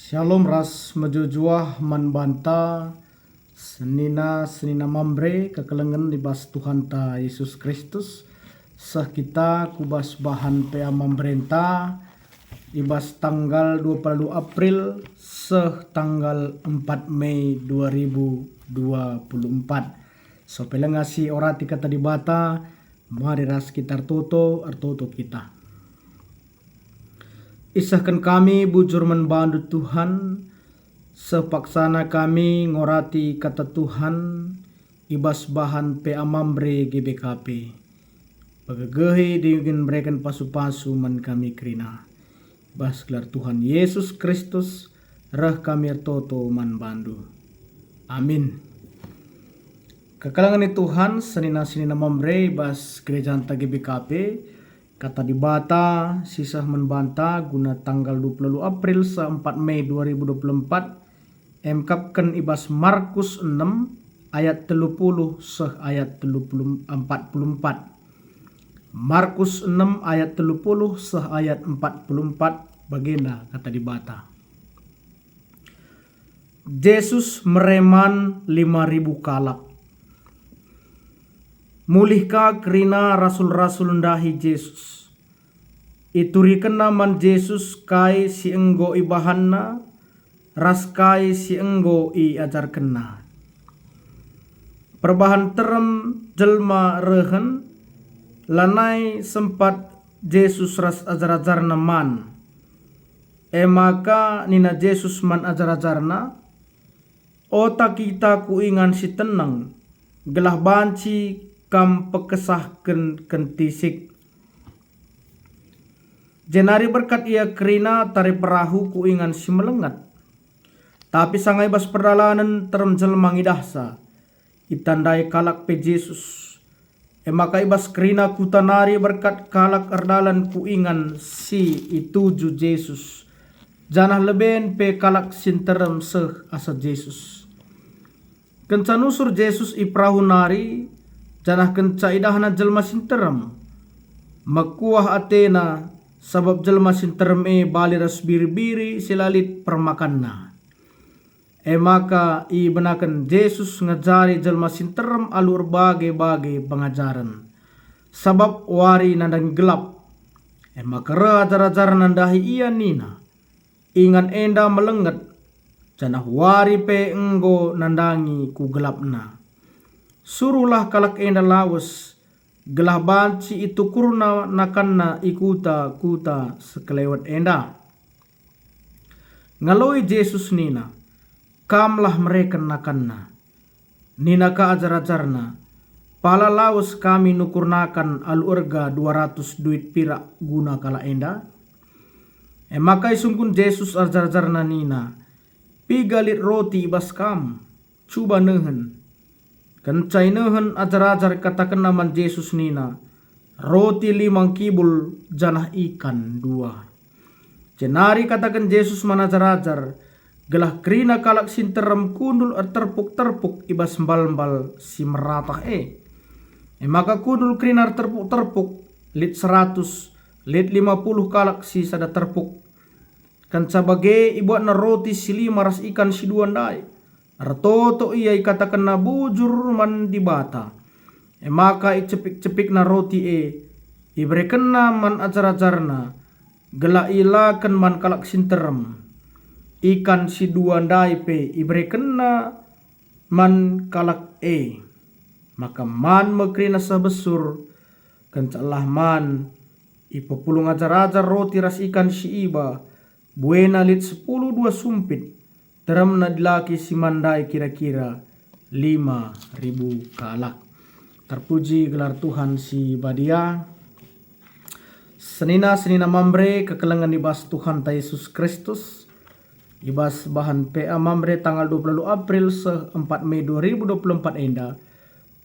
Shalom ras majujuah manbanta senina mambre kekelengan libas Tuhan ta Yesus Kristus sah kita kubas bahan pea memberenta ibas tanggal 22 April seh tanggal 4 Mei 2024. So pelengasi orati kata di bata mari ras kita artoto kita. Isahkan kami bujur membantu Tuhan, sepaksana kami ngorati kata Tuhan, ibas bahan pe amambre GBKP. Pagagehi diingin berikan pasu-pasu man kami kerina. Ibas gelar Tuhan Yesus Kristus, rah kami ertoto man bandu. Amin. Kekalangan Tuhan, senina mambre ibas gereja anta GBKP, kata di bata sisah membanta guna tanggal 20 April se 4 Mei 2024 emkapkan ibas Markus 6 ayat 30 seh ayat 44. Markus 6 ayat 30 seh ayat 44 bagena kata di bata. Yesus mereman 5.000 kalak. Mulihkah kerina rasul-rasul ndahi Yesus. Iturikan naman Yesus kai si enggo ibahanna, ras kai si enggo i ajarkenna. Perbahan terem jelma rehen, lanai sempat Yesus ras ajar-ajarna man. Maka nina Yesus man ajar-ajarna, otak kita kuingan si tenang, gelah banci kam pekesahken kentisik. Jenari berkat ia kerina tari perahu kuingan si melengat. Tapi sangai bas perdalanan terem jelma ngidahsa. Itandai kalak pe Yesus. Maka ibas kerina kutanari berkat kalak erdalan kuingan si ituju Yesus. Janah leben pe kalak sinterem seh asa Yesus. Kencanusur Yesus i perahu nari. Janah kenca idahna jelma sinterem. Makuah atena sabab jelma sinterem bali ras biri-biri silalit permakanna. Maka i benakan Yesus ngajari jelma sinterem alur bage-bage pengajaran. Sabab wari nandang gelap. Maka ajar-ajar nandahi iya nina. Ingan enda melenget. Janah wari pe enggo nandangi ku gelapna. Suruhlah kalak enda lawas, gelah banci itu kurna nakanna ikuta kuta sekelewat enda. Ngaloi Yesus nina, kamlah mereka nakanna. Nina ka ajar-ajarna, pala lawas kami nukurnakan alurga 200 duit pirak guna kala enda. Maka isungkun Yesus ajar-ajarna nina, pigalit roti ibas kam, cuba nehen. Kencai nehen ajar-ajar katakan naman Yesus nina, roti 5 kibul janah ikan 2. Jenari katakan Yesus manajar-ajar, gelah kerina kalak sinterem kundul terpuk-terpuk ibas mbal-mbal si meratah maka kundul kerina terpuk-terpuk lit 100 lit 50 kalak si sada terpuk. Kanca bage ibuat na roti si 5 ras ikan si 2 ndai. Artoto iya ikatakan na bujur man di bata. Maka icepik-cepik na roti iberikan na man ajar-ajarna. Gela ilakan man kalak sinterem. Ikan si 2 ndai pe iberikan na man kalak Maka man mekrina sabesur. Kencalah man ipopulung ajar-ajar roti ras ikan si iba. Buena lit 10 2 sumpit. Teram na dilaki si mandai kira-kira 5.000 kalak. Terpuji gelar Tuhan si badia. Senina mambre kekelengan ibas Tuhan ta Yesus Kristus. Ibas bahan PA mambre tanggal 20 April se 4 Mei 2024 enda.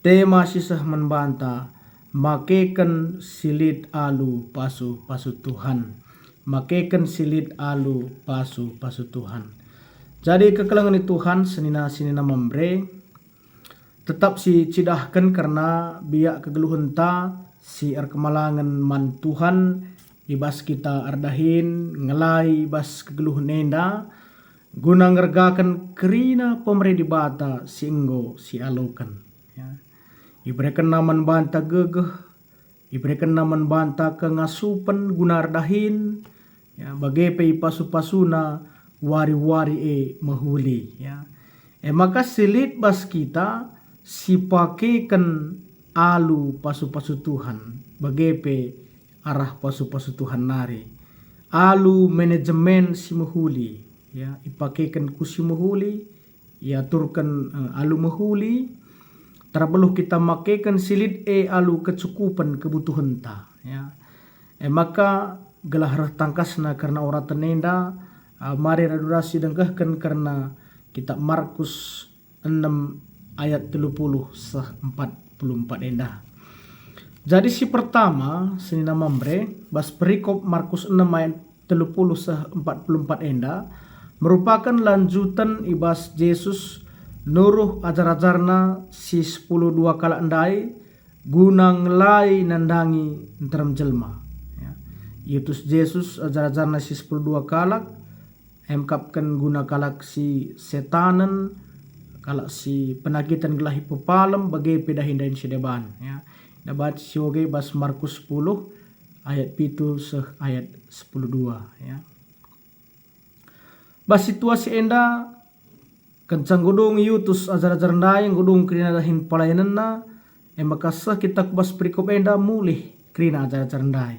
Tema sisah membanta. Makeken silit alu pasu Tuhan. Makeken silit alu pasu Tuhan. Jadi kekelangan Tuhan senina mambre tetap si cidahkan karena biak kegeluhan ta si kemalangan man Tuhan ibas kita ardahin ngelai ibas kegeluhan enda guna ngergakan kerina pemeri di bata singgo si alokan. Ya. Iberikan naman banta gegeh, iberikan naman banta kengasupan guna ardahin, ya, bagai pei pasu-pasuna wari-wari mahuli. Ya. Maka silit bas kita si pakekan alu pasu-pasu Tuhan, bagai pe arah pasu-pasu Tuhan nari. Alu manajemen si mahuli, ya, ipakekan ku si mahuli, ya turkan alu mahuli, terbeluh kita makekan silit alu kecukupan kebutuhan ta, ya. Maka gelah reh tangkasna karena orang tenenda, mari radurasi dengkahkan karena kitab Markus 6 ayat 30 sah 44 endah. Jadi si pertama senina mambre bas perikop Markus 6 ayat 30 sah 44 endah merupakan lanjutan ibas Yesus nuruh ajar-ajarna si 10 dua kala endai gunang lai nandangi enteram jelma. Ya. Yesus Yesus ajar-ajarna si 10 dua kalak emkapkan guna kalak si setanan, kalak si penagitan gelahi pepalem bagai pedahindain si deban. Ya. Dapat sioge bas Markus 10 ayat pitu seh ayat 10:2. Ya. Bas situasi enda kencang godong yutus ajar-ajar ndai godong krina dahin pelayanan na emakasah kita bas perikop enda mulih krina ajar-ajar ndai.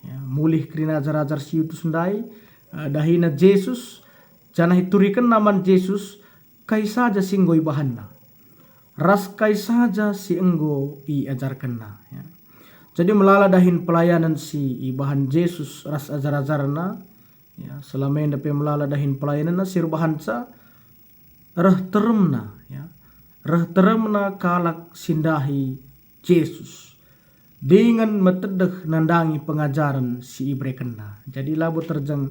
Ya, mulih krina ajar-ajar si yutus ndai dahina Yesus janah hiturikan naman Yesus kai saja singgo ibahanna ras kai saja si enggo iajarkanna. Ya. Jadi melala dahin pelayanan si ibahan Yesus ras ajar-ajarna, ya, selama yang dapat melala dahin pelayanan sir bahansa reh teremna, ya, reh teremna kalak sindahi Yesus dengan metedeh nandangi pengajaran si ibrekenna. Jadi labu terjang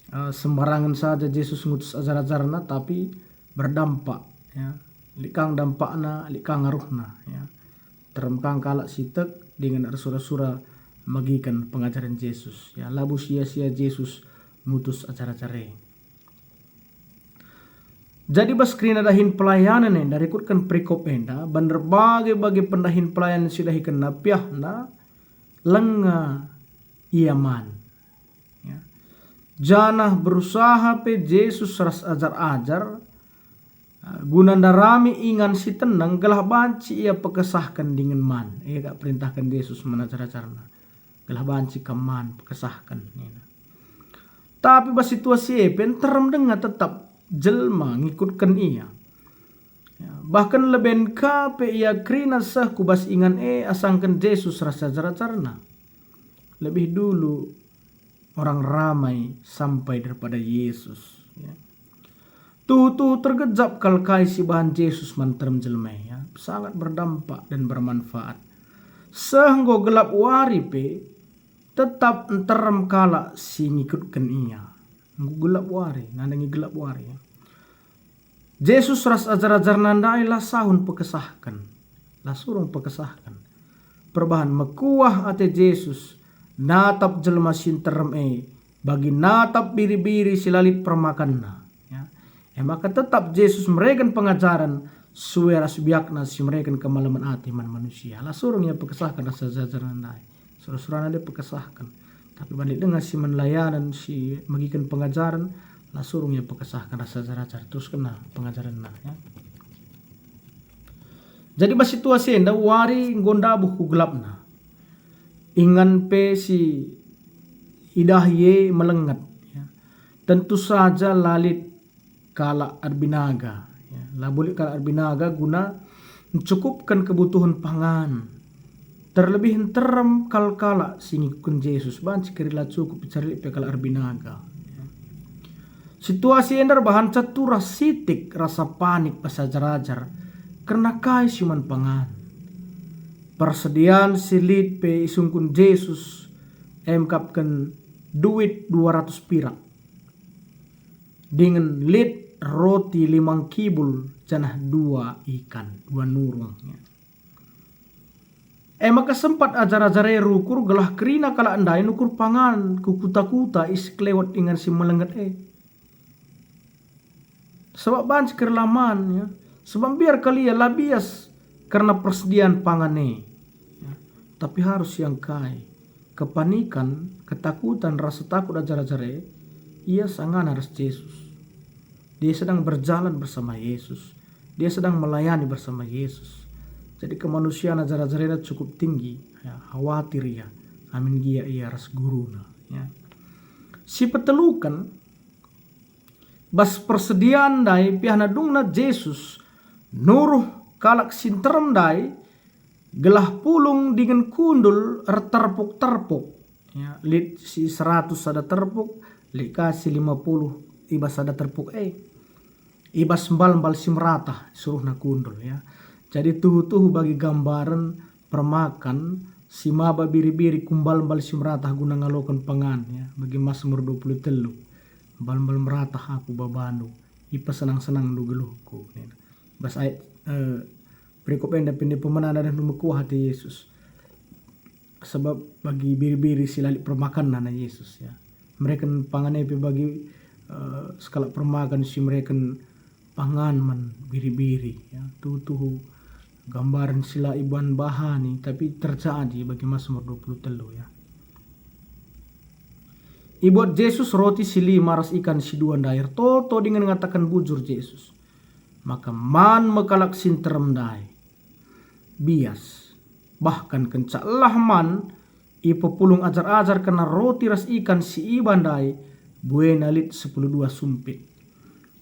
sembarangan saja Yesus ngutus ajar-ajarna tapi berdampak, ya, likang dampakna likang ngaruhna, ya, teremkang kalak sitek dengan sura-sura magikan pengajaran Yesus, ya, labu sia-sia Yesus ngutus ajar-ajare. Jadi bas krina dahin pelayanan enda rekutkan perikop enda ban berbagai pendahin pelayanan sidahikan napiahna lenga iaman. Janah berusaha pe Yesus ras ajar-ajar guna darami ingan si tenang gelah banci ia pekesahkan dengan man. Ia gak perintahkan Yesus menajar-ajarna. Gelah banci keman pekesahkan. Tapi bas situasi epen terem dengar tetap jelma ngikutkan ia. Ya, bahkan leben kape ia krina sah kubas ingan asangkan Yesus ras ajar-ajarna. Lebih dulu orang ramai sampai daripada Yesus. Ya. Tuh tergejap kalkai si bahan Yesus manterem jelmeh, ya. Sangat berdampak dan bermanfaat. Sehingga gelap wari pe tetap enterem kala si ngikutkan ia. Gelap wari, nandangi gelap wari. Ya. Yesus ras ajar-ajar nandai lah sahun pekesahkan. Lah surung pekesahkan. Perbahan mekuah ate Yesus natap jelma sinterem bagi natap biri-biri silalit permakanna. Ya. Maka tetap Yesus meregan pengajaran suweras biakna si meregan kemalaman hati man manusia. Lah surung ya pekesahkan rasa jajaran nandai. Surah-surah dia pekesahkan. Tapi balik dengan si menlayanan si magikan pengajaran lah surung ya pekesahkan rasa jajar terus kena pengajaran nah. Ya. Jadi bas situasi enda wari gondabuh ku gelapna. Ingan pe si idahye melengat, ya. Tentu saja lalit kala arbinaga, ya. Labulik kala arbinaga guna mencukupkan kebutuhan pangan. Terlebih terem kala singikun Yesus banci kerila cukup cari pe kala arbinaga. Ya. Situasi endar bahan catura sitik rasa panik pas ajar-ajar karena kai siman pangan. Persediaan silit pe isungkun Yesus emkapkan duit 200 pirak dengan lit roti 5 kibul janah 2 ikan 2 nurung. Maka sempat ajar-ajar rukur gelah kerina kala andai nukur pangan ku kuta-kuta is klewat dengan si melengat Sebab banci kerlaman ya. Sebab biar kalian labias karena persediaan pangane. Ya. Tapi harus yang kai. Kepanikan, ketakutan, rasa takut ajar-ajare, ia sangat harus Yesus. Dia sedang berjalan bersama Yesus. Dia sedang melayani bersama Yesus. Jadi kemanusiaan ajar-ajarnya cukup tinggi. Ya, khawatir ya. Amin gia ia ras guruna. Ya. Si petelukan bas persediaan dai pihana dungna Yesus nuruh kalak sinterem dai gelah pulung dengan kundul terpuk-terpuk. Ya, lit si 100 ada terpuk, lit kasih 50 ibas ada terpuk ibas mbal si merata suruh na kundul ya. Jadi tuh bagi gambaran permakan si maba biri-biri kumbal si merata guna ngalokan pangan ya. Bagi Mazmur 23 mbal merata aku babanu ipa senang-senang du geluhku ya. Bas ayat berikut pende pemenana dan lumekuah hati Yesus. Sebab bagi biri-biri silalik permakan nana Yesus ya. Mereka pangan bagi skala permakan si mereka pangan man biri-biri ya. Tuh gambaran sila iban bahani tapi terjadi bagi Mazmur 23 ya. Ibuat Yesus roti si 5 ras ikan si 2 dair toto dengan mengatakan bujur Yesus. Maka man mekalak sinterem dai bias bahkan kencalah man ipopulung ajar-ajar kena roti ras ikan si iban dai buena lit 12 sumpit.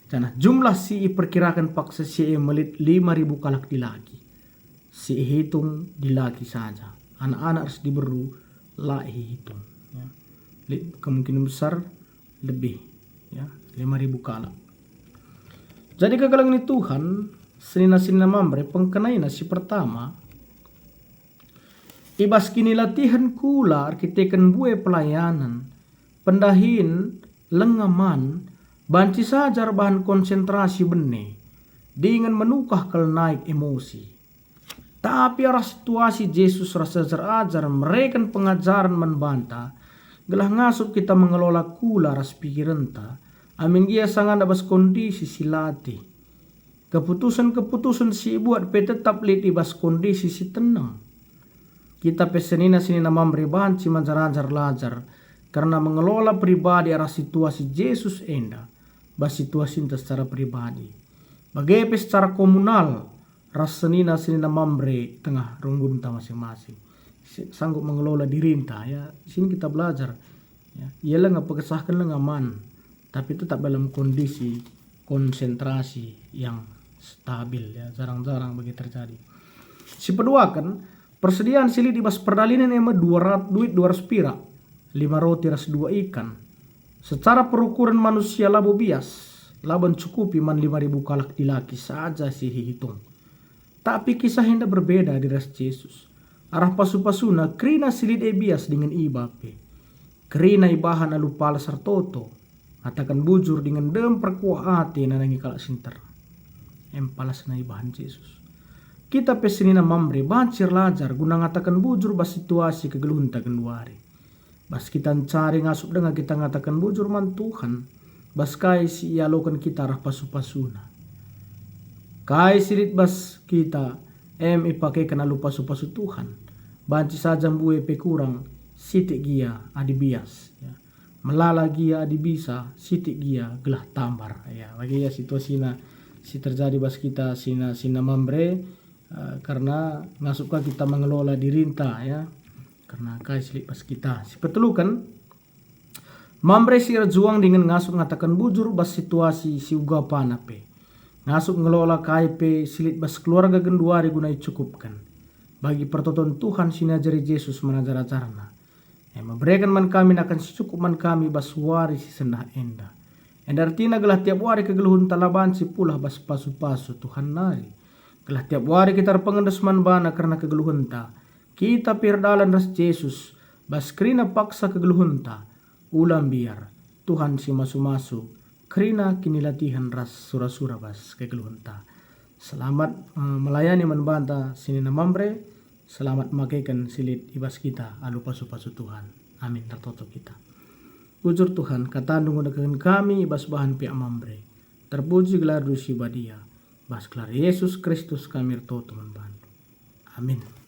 Karena jumlah si perkirakan paksa si melit 5.000 kalak dilagi. Si hitung dilagi saja. Anak-anak harus diberu lah hitung. Ya. Kemungkinan besar lebih ya 5.000 kalak. Jadi kagalang ini Tuhan senina mambre pengkenaina si pertama ibas kini latihan kula arkiteken bue pelayanan pendahin lengaman banci sajar bahan konsentrasi bene dengan menukah kel naik emosi. Tapi arah situasi Yesus rasa ajar mereka pengajaran membantah gelah ngasup kita mengelola kula ras pikiran ta amin dia sangat abas kondisi silati. Keputusan si buat pe tetap lit ibas kondisi si tenang. Kita pesenina mambre banci manjar-ajar lajar karena mengelola pribadi arah situasi Yesus enda. Bas situasi secara pribadi. Bagaimana secara komunal rasenina mambre tengah runggunta masing-masing. Sanggup mengelola diri entah ya. Sini kita belajar. Ya, ialah ngapakesahkan lengaman. Tapi tetap dalam kondisi konsentrasi yang stabil ya. Jarang-jarang bagi terjadi. Si kedua kan persediaan sili di bas perdalinan ema 200 duit 200 pira. 5 roti ras 2 ikan. Secara perukuran manusia labo bias, laban cukupi man 5.000 kalak dilaki saja si hitung. Tapi kisah hendak berbeda di ras Yesus. Arah pasu-pasuna krina silid bias dengan ibape. Krina ibahan alu pala sartoto. Katakan bujur dengan dem perkuah hati nanangi kalak sinter. Empalas na ibahan Yesus. Kita pesenina mamre bancir lajar guna ngatakan bujur bas situasi kegeluhunta genduari. Bas kita cari ngasup dengan kita ngatakan bujur man Tuhan. Bas kai si ialokan kita arah pasu-pasuna. Kai silit bas kita ipakai kena lupa pasu-pasu Tuhan. Banci saja mbue pe kurang sitik gia adi bias. Ya. Melala gia adi bisa sitik gia gelah tambar. Ya, bagi ya situasinya si terjadi bas kita sina mambre karena ngasupkah kita mengelola dirinta ya. Karena kai silik pas kita. Si petelukan mambre si juang dengan ngasup ngatakan bujur bas situasi si ugapana pe. Ngasup ngelola kai pe silit bas keluarga genduari gunai cukupkan. Bagi pertonton Tuhan sinajari Yesus menajar-ajarna. Memberikan man kami akan si cukup man kami bas wari si sendah enda. Enda artina gelah tiap wari kegeluhun talaban si pulah bas pasu-pasu Tuhan nari. Gelah tiap wari kita pengendes man bana karena kegeluhun ta. Kita pirdalan ras Yesus bas krina paksa kegeluhunta ulam biar Tuhan si masu-masu krina kini latihan ras sura-sura bas kegeluhunta. Selamat melayani membanta sinina mambre. Selamat makaikan silit ibas kita alu pasu-pasu Tuhan. Amin tertutup kita. Ujur Tuhan kata nunggu kami ibas bahan pihak mambre. Terpuji gelar dusi badia. Bas gelar Yesus Kristus kami teman bantu. Amin.